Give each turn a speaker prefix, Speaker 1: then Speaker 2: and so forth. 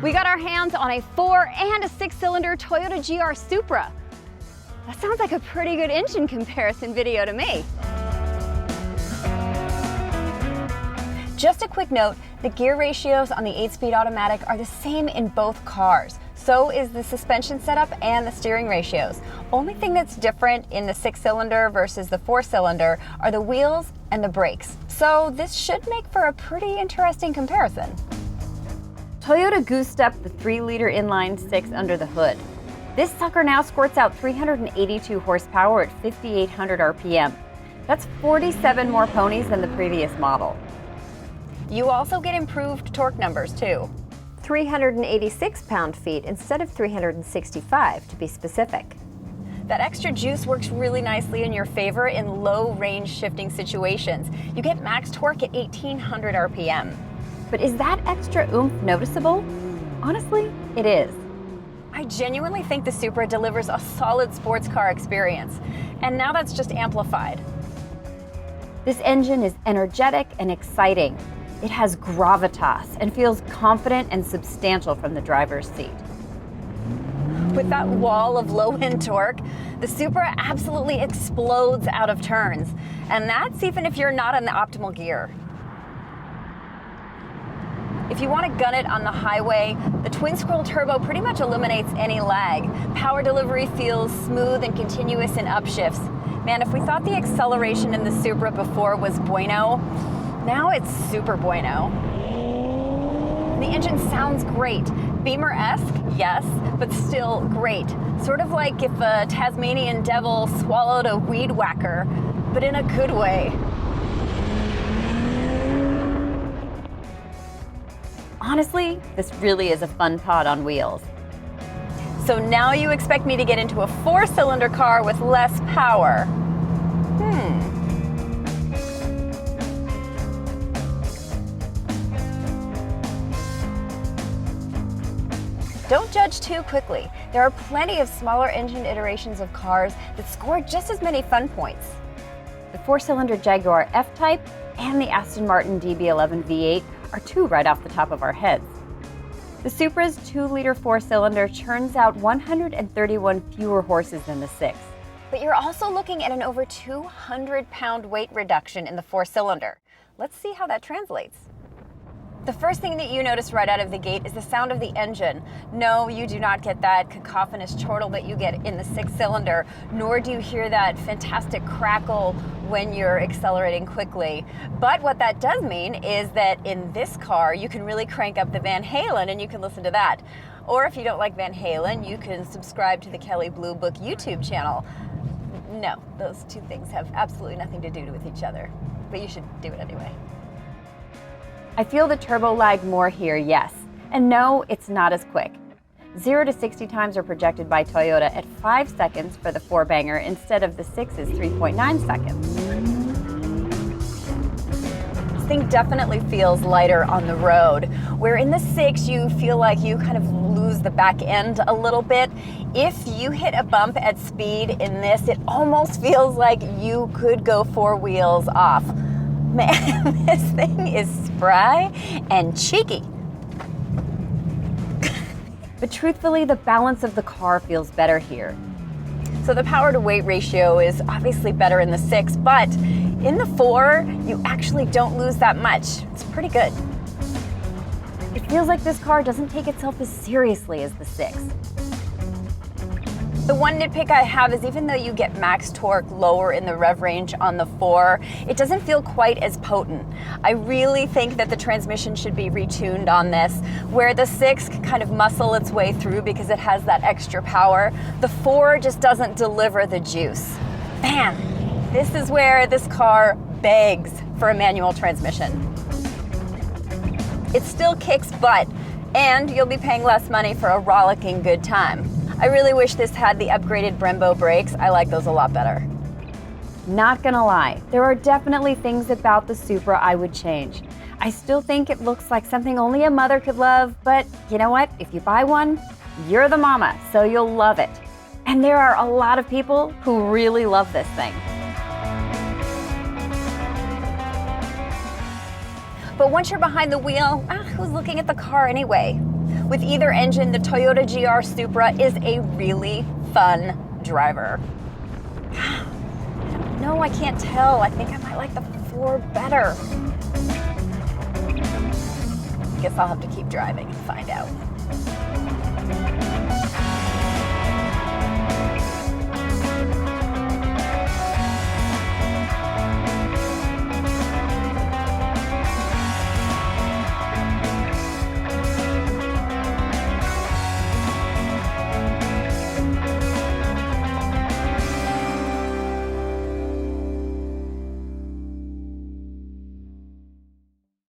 Speaker 1: We got our hands on a 4 and a 6-cylinder Toyota GR Supra. That sounds like a pretty good engine comparison video to me. Just a quick note, the gear ratios on the 8-speed automatic are the same in both cars. So is the suspension setup and the steering ratios. Only thing that's different in the 6-cylinder versus the 4-cylinder are the wheels and the brakes. So this should make for a pretty interesting comparison. Toyota goosed up the 3-liter inline-six under the hood. This sucker now squirts out 382 horsepower at 5,800 RPM. That's 47 more ponies than the previous model. You also get improved torque numbers too. 386 pound-feet instead of 365 to be specific. That extra juice works really nicely in your favor in low range shifting situations. You get max torque at 1,800 RPM. But is that extra oomph noticeable? Honestly, it is. I genuinely think the Supra delivers a solid sports car experience, and now that's just amplified. This engine is energetic and exciting. It has gravitas and feels confident and substantial from the driver's seat. With that wall of low-end torque, the Supra absolutely explodes out of turns, and that's even if you're not in the optimal gear. If you want to gun it on the highway, the twin-scroll turbo pretty much eliminates any lag. Power delivery feels smooth and continuous in upshifts. Man, if we thought the acceleration in the Supra before was bueno, now it's super bueno. The engine sounds great. Beamer-esque, yes, but still great. Sort of like if a Tasmanian devil swallowed a weed whacker, but in a good way. Honestly, this really is a fun pod on wheels. So now you expect me to get into a 4-cylinder car with less power. Don't judge too quickly. There are plenty of smaller engine iterations of cars that score just as many fun points. The 4-cylinder Jaguar F-Type and the Aston Martin DB11 V8 are two right off the top of our heads. The Supra's 2-liter 4-cylinder churns out 131 fewer horses than the 6. But you're also looking at an over 200-pound weight reduction in the 4-cylinder. Let's see how that translates. The first thing that you notice right out of the gate is the sound of the engine. No, you do not get that cacophonous chortle that you get in the 6-cylinder, nor do you hear that fantastic crackle when you're accelerating quickly. But what that does mean is that in this car, you can really crank up the Van Halen and you can listen to that. Or if you don't like Van Halen, you can subscribe to the Kelley Blue Book YouTube channel. No, those two things have absolutely nothing to do with each other, but you should do it anyway. I feel the turbo lag more here, yes. And no, it's not as quick. 0 to 60 times are projected by Toyota at 5 seconds for the 4-banger instead of the 6's 3.9 seconds. This thing definitely feels lighter on the road, where in the 6 you feel like you kind of lose the back end a little bit. If you hit a bump at speed in this, it almost feels like you could go 4 wheels off. Man, this thing is spry and cheeky. But truthfully, the balance of the car feels better here. So the power to weight ratio is obviously better in the 6, but in the 4, you actually don't lose that much. It's pretty good. It feels like this car doesn't take itself as seriously as the 6. The one nitpick I have is even though you get max torque lower in the rev range on the 4, it doesn't feel quite as potent. I really think that the transmission should be retuned on this, where the 6 can kind of muscle its way through because it has that extra power. The 4 just doesn't deliver the juice. Man, this is where this car begs for a manual transmission. It still kicks butt, and you'll be paying less money for a rollicking good time. I really wish this had the upgraded Brembo brakes. I like those a lot better. Not gonna lie, there are definitely things about the Supra I would change. I still think it looks like something only a mother could love, but you know what? If you buy one, you're the mama, so you'll love it. And there are a lot of people who really love this thing. But once you're behind the wheel, who's looking at the car anyway? With either engine, the Toyota GR Supra is a really fun driver. No, I can't tell. I think I might like the 4 better. Guess I'll have to keep driving and find out.